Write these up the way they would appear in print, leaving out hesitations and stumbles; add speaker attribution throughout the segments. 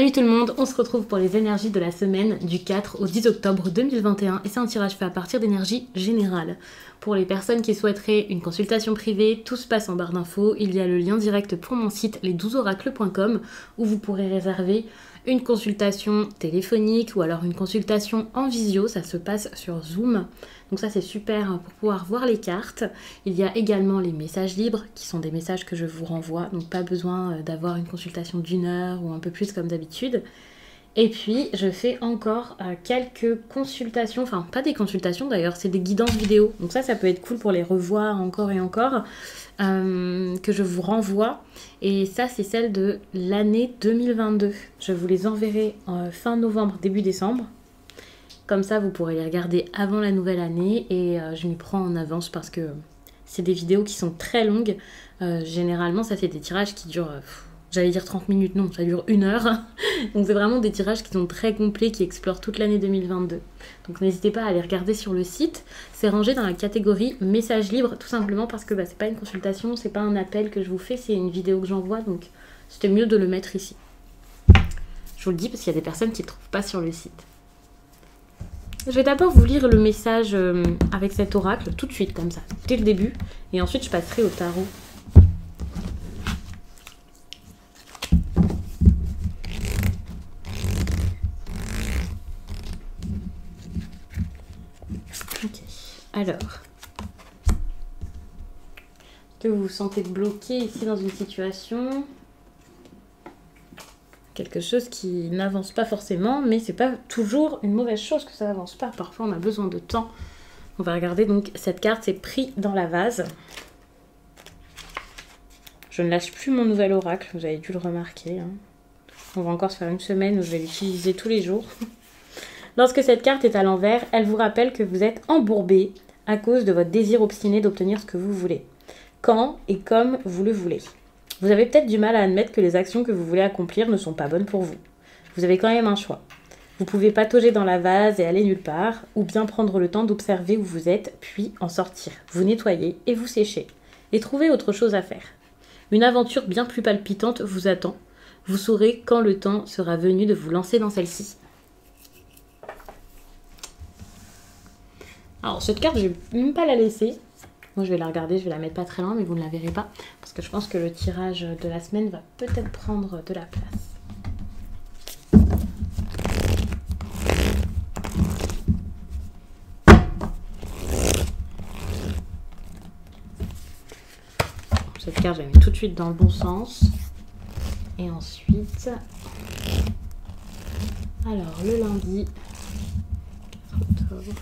Speaker 1: Salut tout le monde, on se retrouve pour les énergies de la semaine du 4 au 10 octobre 2021 et c'est un tirage fait à partir d'énergie générale. Pour les personnes qui souhaiteraient une consultation privée, tout se passe en barre d'infos. Il y a le lien direct pour mon site les12oracles.com où vous pourrez réserver une consultation téléphonique ou alors une consultation en visio, ça se passe sur Zoom. Donc ça c'est super pour pouvoir voir les cartes. Il y a également les messages libres qui sont des messages que je vous renvoie, donc pas besoin d'avoir une consultation d'1 heure ou un peu plus comme d'habitude. Et puis je fais encore quelques consultations, enfin pas des consultations d'ailleurs, c'est des guidances vidéo. Donc ça peut être cool pour les revoir encore et encore, que je vous renvoie. Et ça c'est celle de l'année 2022. Je vous les enverrai fin novembre, début décembre. Comme ça vous pourrez les regarder avant la nouvelle année et je m'y prends en avance parce que c'est des vidéos qui sont très longues. Généralement ça fait des tirages qui durent... J'allais dire 30 minutes, non, ça dure 1 heure. Donc c'est vraiment des tirages qui sont très complets, qui explorent toute l'année 2022. Donc n'hésitez pas à aller regarder sur le site. C'est rangé dans la catégorie message libre, tout simplement parce que c'est pas une consultation, c'est pas un appel que je vous fais, c'est une vidéo que j'envoie. Donc c'était mieux de le mettre ici. Je vous le dis parce qu'il y a des personnes qui ne trouvent pas sur le site. Je vais d'abord vous lire le message avec cet oracle, tout de suite comme ça, dès le début. Et ensuite je passerai au tarot. Alors, que vous vous sentez bloqué ici dans une situation, quelque chose qui n'avance pas forcément, mais c'est pas toujours une mauvaise chose que ça n'avance pas. Parfois, on a besoin de temps. On va regarder donc cette carte, c'est pris dans la vase. Je ne lâche plus mon nouvel oracle, vous avez dû le remarquer. On va encore se faire une semaine où je vais l'utiliser tous les jours. Lorsque cette carte est à l'envers, elle vous rappelle que vous êtes embourbé à cause de votre désir obstiné d'obtenir ce que vous voulez, quand et comme vous le voulez. Vous avez peut-être du mal à admettre que les actions que vous voulez accomplir ne sont pas bonnes pour vous. Vous avez quand même un choix. Vous pouvez patauger dans la vase et aller nulle part, ou bien prendre le temps d'observer où vous êtes, puis en sortir. Vous nettoyer et vous sécher, et trouver autre chose à faire. Une aventure bien plus palpitante vous attend. Vous saurez quand le temps sera venu de vous lancer dans celle-ci. Alors cette carte, je ne vais même pas la laisser. Moi je vais la regarder, je vais la mettre pas très loin, mais vous ne la verrez pas. Parce que je pense que le tirage de la semaine va peut-être prendre de la place. Cette carte, je la mets tout de suite dans le bon sens. Et ensuite... Alors le lundi 4 octobre...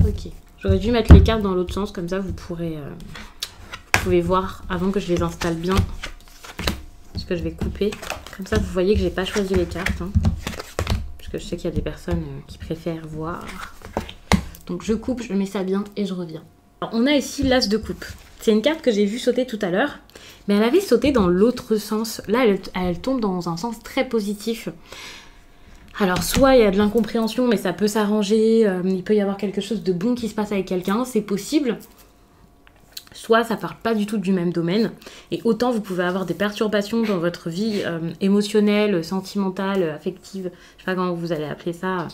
Speaker 1: Ok, j'aurais dû mettre les cartes dans l'autre sens, comme ça vous pouvez voir avant que je les installe bien ce que je vais couper. Comme ça vous voyez que j'ai pas choisi les cartes, parce que je sais qu'il y a des personnes qui préfèrent voir. Donc je coupe, je mets ça bien et je reviens. Alors, on a ici l'as de coupe. C'est une carte que j'ai vue sauter tout à l'heure, mais elle avait sauté dans l'autre sens. Là elle tombe dans un sens très positif. Alors soit il y a de l'incompréhension mais ça peut s'arranger, il peut y avoir quelque chose de bon qui se passe avec quelqu'un, c'est possible. Soit ça part pas du tout du même domaine et autant vous pouvez avoir des perturbations dans votre vie émotionnelle, sentimentale, affective, je sais pas comment vous allez appeler ça.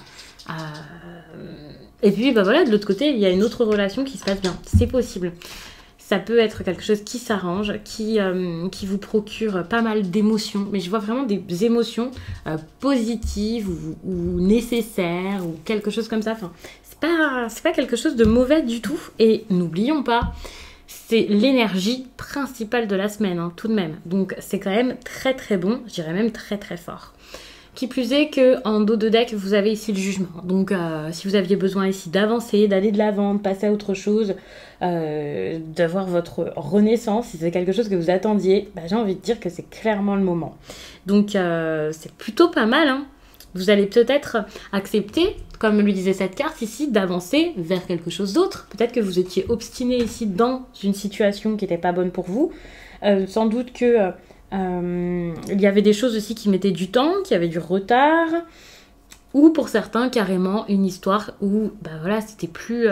Speaker 1: Et puis voilà, de l'autre côté il y a une autre relation qui se passe bien, c'est possible. Ça peut être quelque chose qui s'arrange, qui vous procure pas mal d'émotions. Mais je vois vraiment des émotions positives ou nécessaires ou quelque chose comme ça. Enfin, c'est pas quelque chose de mauvais du tout. Et n'oublions pas, c'est l'énergie principale de la semaine, tout de même. Donc c'est quand même très très bon, je dirais même très très fort. Qui plus est qu'en dos de deck, vous avez ici le jugement. Donc, si vous aviez besoin ici d'avancer, d'aller de l'avant, de passer à autre chose, d'avoir votre renaissance, si c'est quelque chose que vous attendiez, j'ai envie de dire que c'est clairement le moment. Donc, c'est plutôt pas mal. Vous allez peut-être accepter, comme le disait cette carte ici, d'avancer vers quelque chose d'autre. Peut-être que vous étiez obstiné ici dans une situation qui n'était pas bonne pour vous. Sans doute que... Il y avait des choses aussi qui mettaient du temps, qui avaient du retard. Ou pour certains, carrément, une histoire où, bah voilà, c'était plus...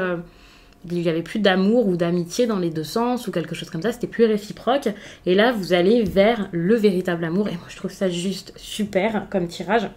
Speaker 1: il n'y avait plus d'amour ou d'amitié dans les deux sens ou quelque chose comme ça, c'était plus réciproque. Et là, vous allez vers le véritable amour. Et moi, je trouve ça juste super comme tirage.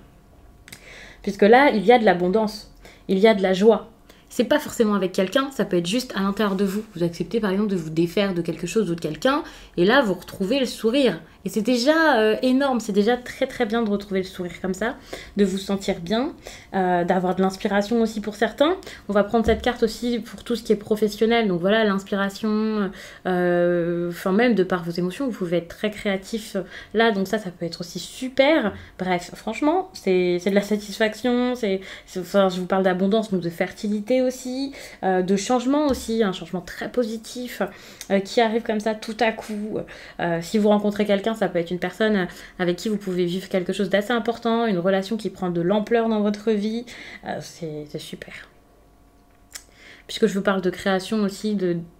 Speaker 1: Puisque là, il y a de l'abondance, il y a de la joie. C'est pas forcément avec quelqu'un, ça peut être juste à l'intérieur de vous. Vous acceptez par exemple de vous défaire de quelque chose ou de quelqu'un, et là vous retrouvez le sourire. Et c'est déjà énorme, c'est déjà très très bien de retrouver le sourire comme ça, de vous sentir bien, d'avoir de l'inspiration aussi pour certains. On va prendre cette carte aussi pour tout ce qui est professionnel, donc voilà, l'inspiration, enfin même de par vos émotions, vous pouvez être très créatif là, donc ça peut être aussi super. Bref, franchement, c'est de la satisfaction, enfin, je vous parle d'abondance, donc de fertilité aussi, de changement aussi, un changement très positif qui arrive comme ça tout à coup. Si vous rencontrez quelqu'un, ça peut être une personne avec qui vous pouvez vivre quelque chose d'assez important, une relation qui prend de l'ampleur dans votre vie, c'est super. Puisque je vous parle de création aussi,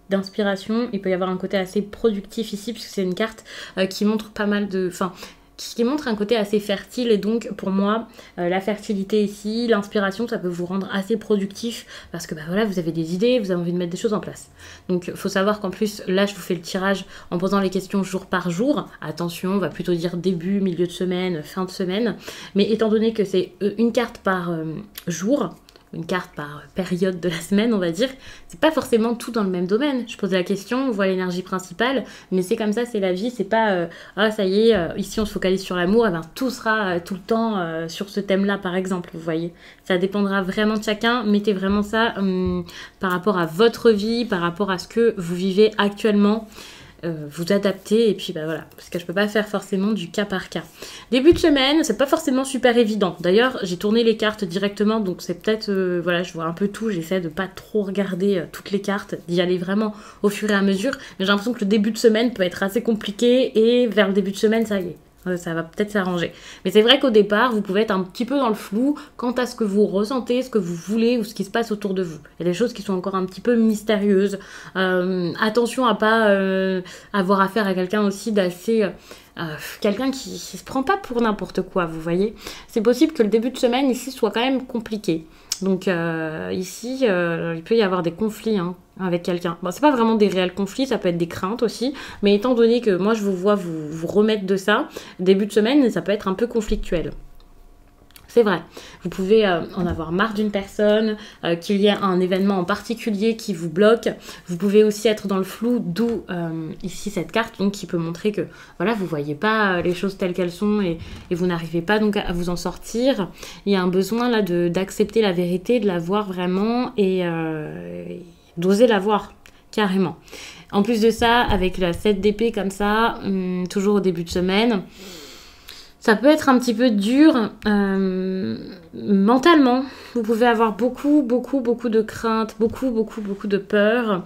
Speaker 1: d'inspiration, il peut y avoir un côté assez productif ici, puisque c'est une carte qui montre pas mal de... Enfin, qui montre un côté assez fertile, et donc pour moi la fertilité ici, l'inspiration, ça peut vous rendre assez productif parce que bah voilà, vous avez des idées, vous avez envie de mettre des choses en place. Donc il faut savoir qu'en plus là je vous fais le tirage en posant les questions jour par jour. Attention, on va plutôt dire début, milieu de semaine, fin de semaine, mais étant donné que c'est une carte par jour, une carte par période de la semaine, on va dire, c'est pas forcément tout dans le même domaine. Je pose la question, on voit l'énergie principale, mais c'est comme ça, c'est la vie, c'est pas ah ça y est, ici on se focalise sur l'amour, et ben tout sera tout le temps sur ce thème-là par exemple, vous voyez. Ça dépendra vraiment de chacun, mettez vraiment ça par rapport à votre vie, par rapport à ce que vous vivez actuellement. Vous adapter, et puis bah voilà, parce que je peux pas faire forcément du cas par cas. Début de semaine, c'est pas forcément super évident. D'ailleurs, j'ai tourné les cartes directement, donc c'est peut-être, voilà, je vois un peu tout, j'essaie de pas trop regarder toutes les cartes, d'y aller vraiment au fur et à mesure, mais j'ai l'impression que le début de semaine peut être assez compliqué, et vers le début de semaine, ça y est. Ça va peut-être s'arranger. Mais c'est vrai qu'au départ, vous pouvez être un petit peu dans le flou quant à ce que vous ressentez, ce que vous voulez ou ce qui se passe autour de vous. Il y a des choses qui sont encore un petit peu mystérieuses. Attention à pas avoir affaire à quelqu'un aussi d'assez... quelqu'un qui ne se prend pas pour n'importe quoi, vous voyez. C'est possible que le début de semaine ici soit quand même compliqué. Donc ici, il peut y avoir des conflits avec quelqu'un. Bon, c'est pas vraiment des réels conflits, ça peut être des craintes aussi. Mais étant donné que moi, je vous vois vous remettre de ça, début de semaine, ça peut être un peu conflictuel. C'est vrai, vous pouvez en avoir marre d'une personne, qu'il y ait un événement en particulier qui vous bloque. Vous pouvez aussi être dans le flou, d'où ici cette carte donc, qui peut montrer que voilà, vous ne voyez pas les choses telles qu'elles sont et vous n'arrivez pas donc à vous en sortir. Il y a un besoin là d'accepter la vérité, de la voir vraiment et d'oser la voir carrément. En plus de ça, avec la 7 d'épée comme ça, toujours au début de semaine... Ça peut être un petit peu dur mentalement. Vous pouvez avoir beaucoup de craintes, beaucoup de peur,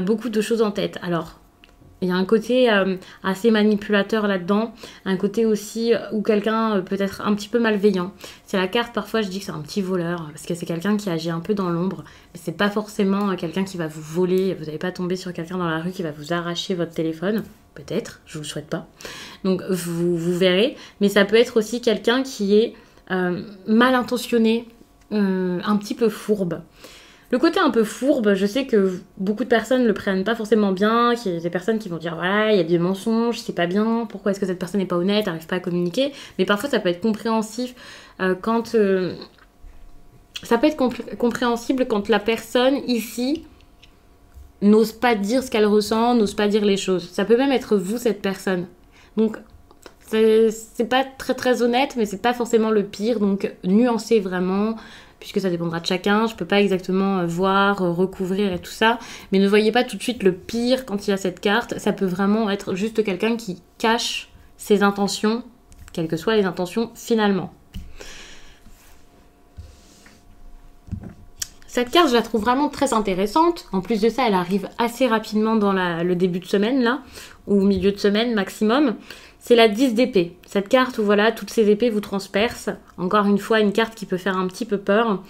Speaker 1: beaucoup de choses en tête. Alors, il y a un côté assez manipulateur là-dedans, un côté aussi où quelqu'un peut être un petit peu malveillant. C'est la carte, parfois je dis que c'est un petit voleur, parce que c'est quelqu'un qui agit un peu dans l'ombre, mais c'est pas forcément quelqu'un qui va vous voler, vous n'allez pas tomber sur quelqu'un dans la rue qui va vous arracher votre téléphone, peut-être, je vous le souhaite pas. Donc vous verrez, mais ça peut être aussi quelqu'un qui est mal intentionné, un petit peu fourbe. Le côté un peu fourbe, je sais que beaucoup de personnes le prennent pas forcément bien, qu'il y a des personnes qui vont dire voilà, il y a des mensonges, c'est pas bien, pourquoi est-ce que cette personne n'est pas honnête, n'arrive pas à communiquer, mais parfois ça peut être compréhensif quand... ça peut être compréhensible quand la personne ici n'ose pas dire ce qu'elle ressent, n'ose pas dire les choses. Ça peut même être vous, cette personne. Donc, c'est pas très honnête, mais c'est pas forcément le pire, donc nuancez vraiment... puisque ça dépendra de chacun, je peux pas exactement voir, recouvrir et tout ça, mais ne voyez pas tout de suite le pire quand il y a cette carte, ça peut vraiment être juste quelqu'un qui cache ses intentions, quelles que soient les intentions finalement. Cette carte, je la trouve vraiment très intéressante, en plus de ça, elle arrive assez rapidement dans le début de semaine là, ou au milieu de semaine maximum. C'est la 10 d'épée. Cette carte où voilà, toutes ces épées vous transpercent. Encore une fois, une carte qui peut faire un petit peu peur.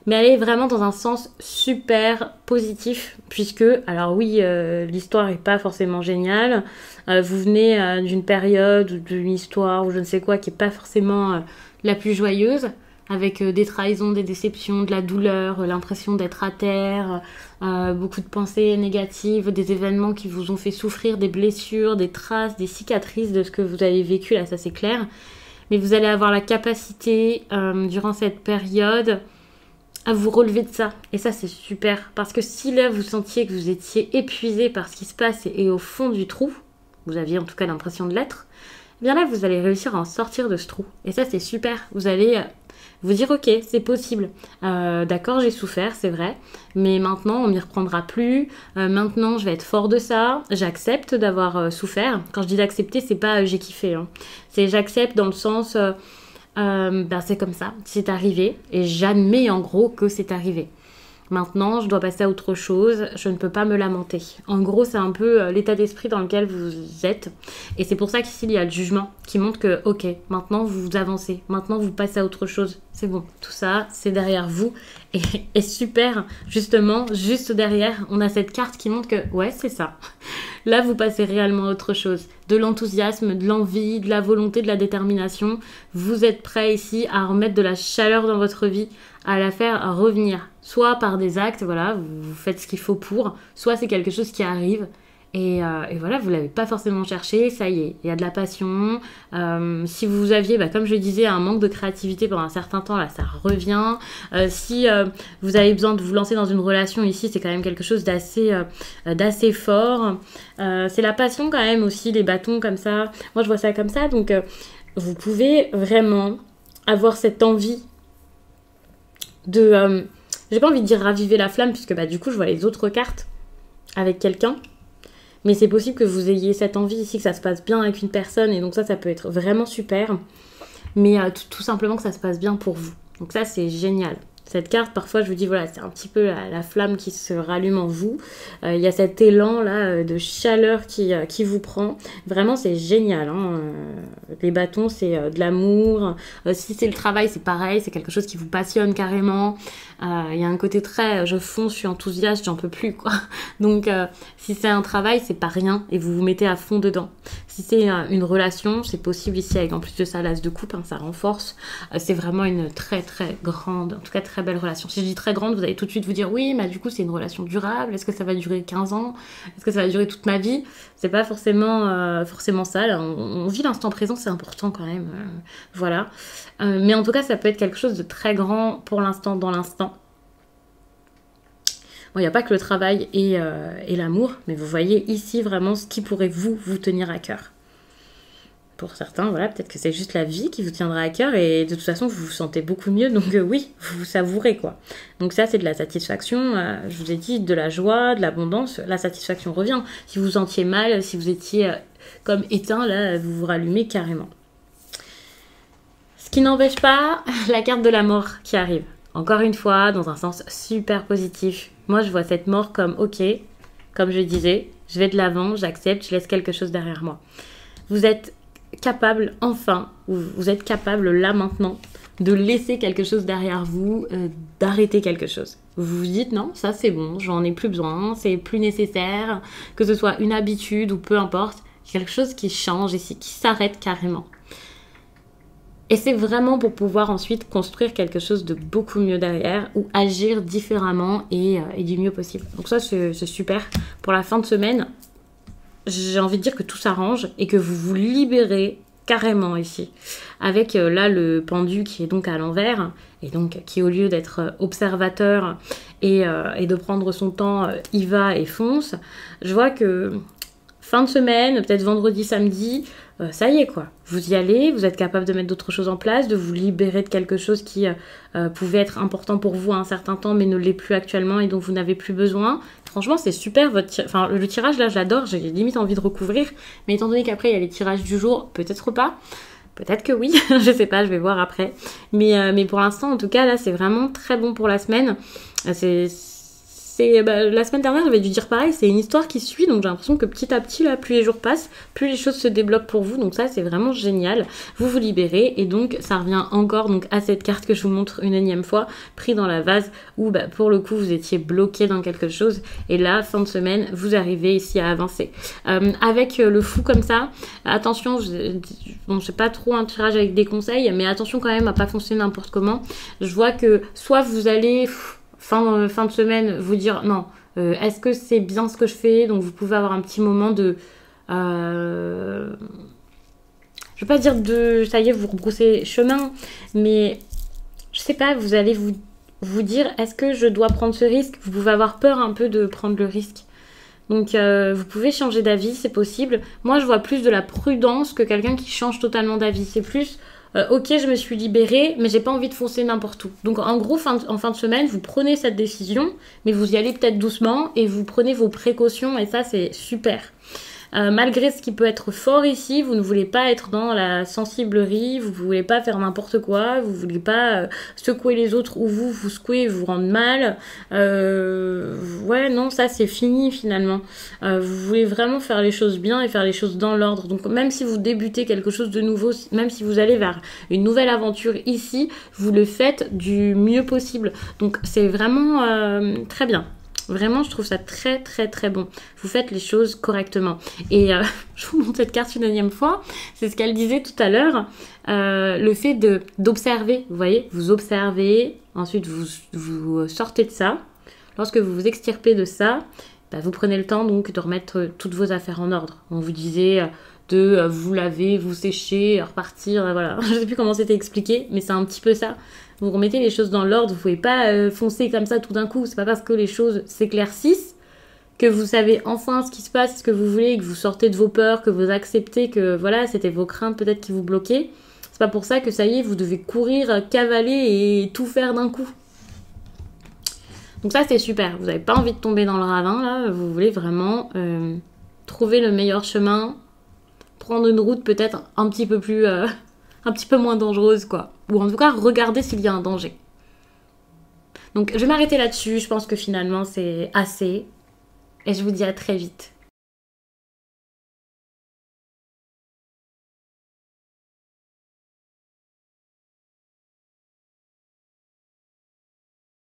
Speaker 1: mais elle est vraiment dans un sens super positif, puisque, alors oui, l'histoire n'est pas forcément géniale, vous venez d'une période ou d'une histoire ou je ne sais quoi qui n'est pas forcément la plus joyeuse, avec des trahisons, des déceptions, de la douleur, l'impression d'être à terre, beaucoup de pensées négatives, des événements qui vous ont fait souffrir, des blessures, des traces, des cicatrices de ce que vous avez vécu, là ça c'est clair. Mais vous allez avoir la capacité, durant cette période, à vous relever de ça. Et ça c'est super, parce que si là vous sentiez que vous étiez épuisé par ce qui se passe et au fond du trou, vous aviez en tout cas l'impression de l'être, eh bien là vous allez réussir à en sortir de ce trou. Et ça c'est super, vous allez... vous dire ok, c'est possible, d'accord j'ai souffert, c'est vrai, mais maintenant on m'y reprendra plus, maintenant je vais être fort de ça, j'accepte d'avoir souffert. Quand je dis d'accepter, c'est pas j'ai kiffé, hein. C'est j'accepte dans le sens, c'est comme ça, c'est arrivé, et j'admets en gros que c'est arrivé. Maintenant, je dois passer à autre chose, je ne peux pas me lamenter. En gros, c'est un peu l'état d'esprit dans lequel vous êtes. Et c'est pour ça qu'ici, il y a le jugement qui montre que, ok, maintenant vous avancez, maintenant vous passez à autre chose. C'est bon, tout ça, c'est derrière vous. Et super, justement, juste derrière, on a cette carte qui montre que, ouais, c'est ça. Là, vous passez réellement à autre chose. De l'enthousiasme, de l'envie, de la volonté, de la détermination. Vous êtes prêt ici à remettre de la chaleur dans votre vie, à la faire revenir. Soit par des actes, voilà, vous faites ce qu'il faut pour, soit c'est quelque chose qui arrive. Et voilà, vous ne l'avez pas forcément cherché, ça y est, il y a de la passion. Si vous aviez, comme je disais, un manque de créativité pendant un certain temps, là, ça revient. Si vous avez besoin de vous lancer dans une relation ici, c'est quand même quelque chose d'assez fort. C'est la passion quand même aussi, les bâtons comme ça. Moi, je vois ça comme ça. Donc, vous pouvez vraiment avoir cette envie de... j'ai pas envie de dire raviver la flamme, puisque du coup, je vois les autres cartes avec quelqu'un. Mais c'est possible que vous ayez cette envie ici, que ça se passe bien avec une personne. Et donc ça peut être vraiment super. Mais tout simplement que ça se passe bien pour vous. Donc ça, c'est génial. Cette carte, parfois, je vous dis, voilà, c'est un petit peu la flamme qui se rallume en vous. Il y a cet élan, là, de chaleur qui vous prend. Vraiment, c'est génial, hein. Les bâtons, c'est de l'amour. Si c'est le travail, c'est pareil. C'est quelque chose qui vous passionne carrément. Il y a un côté très, je fonce, je suis enthousiaste, j'en peux plus, quoi. Donc, si c'est un travail, c'est pas rien. Et vous vous mettez à fond dedans. Si c'est une relation, c'est possible ici, avec en plus de ça, l'as de coupe, hein, ça renforce. C'est vraiment une très, très grande, en tout cas, très belle relation. Si je dis très grande, vous allez tout de suite vous dire oui, mais du coup c'est une relation durable, est-ce que ça va durer 15 ans, est-ce que ça va durer toute ma vie? C'est pas forcément ça, là. On vit l'instant présent, c'est important quand même, voilà. Mais en tout cas ça peut être quelque chose de très grand pour l'instant, dans l'instant. Bon, il n'y a pas que le travail et l'amour, mais vous voyez ici vraiment ce qui pourrait vous tenir à cœur. Pour certains, voilà, peut-être que c'est juste la vie qui vous tiendra à cœur et de toute façon, vous vous sentez beaucoup mieux. Donc oui, vous savourez, quoi. Donc ça, c'est de la satisfaction. Je vous ai dit, de la joie, de l'abondance. La satisfaction revient. Si vous vous sentiez mal, si vous étiez comme éteint, là, vous vous rallumez carrément. Ce qui n'empêche pas la carte de la mort qui arrive. Encore une fois, dans un sens super positif. Moi, je vois cette mort comme, ok, comme je disais, je vais de l'avant, j'accepte, je laisse quelque chose derrière moi. Vous êtes capable, enfin, vous êtes capable là maintenant de laisser quelque chose derrière vous, d'arrêter quelque chose. Vous vous dites non, ça c'est bon, j'en ai plus besoin, c'est plus nécessaire, que ce soit une habitude ou peu importe, quelque chose qui change ici, qui s'arrête carrément. Et c'est vraiment pour pouvoir ensuite construire quelque chose de beaucoup mieux derrière ou agir différemment et du mieux possible. Donc ça c'est super. Pour la fin de semaine, j'ai envie de dire que tout s'arrange et que vous vous libérez carrément ici. Avec là le pendu qui est donc à l'envers et donc qui au lieu d'être observateur et de prendre son temps, y va et fonce. Je vois que fin de semaine, peut-être vendredi, samedi, ça y est quoi. Vous y allez, vous êtes capable de mettre d'autres choses en place, de vous libérer de quelque chose qui pouvait être important pour vous à un certain temps mais ne l'est plus actuellement et dont vous n'avez plus besoin. Franchement, c'est super. Le tirage là, je l'adore, j'ai limite envie de recouvrir. Mais étant donné qu'après, il y a les tirages du jour, peut-être pas. Peut-être que oui, je sais pas, je vais voir après. Mais pour l'instant, en tout cas, là, c'est vraiment très bon pour la semaine. c'est la semaine dernière, j'avais dû dire pareil, c'est une histoire qui suit, donc j'ai l'impression que petit à petit, là, plus les jours passent, plus les choses se débloquent pour vous, donc ça, c'est vraiment génial. Vous vous libérez, et donc, ça revient encore donc à cette carte que je vous montre une énième fois, pris dans la vase, où pour le coup, vous étiez bloqué dans quelque chose, et là, fin de semaine, vous arrivez ici à avancer. Avec le fou comme ça, attention, bon, c'est pas trop un tirage avec des conseils, mais attention quand même à pas foncer n'importe comment. Je vois que soit vous allez fin de semaine vous dire non, est-ce que c'est bien ce que je fais, donc vous pouvez avoir un petit moment de je veux pas dire de ça y est vous rebroussez chemin, mais je sais pas, vous allez vous dire est-ce que je dois prendre ce risque. Vous pouvez avoir peur un peu de prendre le risque, donc vous pouvez changer d'avis, c'est possible. Moi je vois plus de la prudence que quelqu'un qui change totalement d'avis. C'est plus ok, je me suis libérée, mais j'ai pas envie de foncer n'importe où. Donc en gros, en fin de semaine, vous prenez cette décision, mais vous y allez peut-être doucement et vous prenez vos précautions, et ça c'est super. Malgré ce qui peut être fort ici, vous ne voulez pas être dans la sensiblerie, vous ne voulez pas faire n'importe quoi, vous ne voulez pas secouer les autres ou vous secouer et vous rendre mal. Ouais, non, ça c'est fini finalement. Vous voulez vraiment faire les choses bien et faire les choses dans l'ordre. Donc même si vous débutez quelque chose de nouveau, même si vous allez vers une nouvelle aventure ici, vous le faites du mieux possible. Donc c'est vraiment très bien. Vraiment, je trouve ça très très très bon. Vous faites les choses correctement. Et je vous montre cette carte une énième fois. C'est ce qu'elle disait tout à l'heure. Le fait d'observer, vous voyez, vous observez, ensuite vous sortez de ça. Lorsque vous vous extirpez de ça, vous prenez le temps donc de remettre toutes vos affaires en ordre. On vous disait de vous laver, vous sécher, repartir, voilà. Je sais plus comment c'était expliqué, mais c'est un petit peu ça. Vous remettez les choses dans l'ordre, vous pouvez pas foncer comme ça tout d'un coup. C'est pas parce que les choses s'éclaircissent que vous savez enfin ce qui se passe, ce que vous voulez, que vous sortez de vos peurs, que vous acceptez que voilà, c'était vos craintes peut-être qui vous bloquaient. C'est pas pour ça que ça y est, vous devez courir, cavaler et tout faire d'un coup. Donc ça c'est super, vous n'avez pas envie de tomber dans le ravin là, vous voulez vraiment trouver le meilleur chemin, prendre une route peut-être un petit peu plus... un petit peu moins dangereuse quoi. Ou en tout cas, regardez s'il y a un danger. Donc je vais m'arrêter là-dessus, je pense que finalement c'est assez. Et je vous dis à très vite.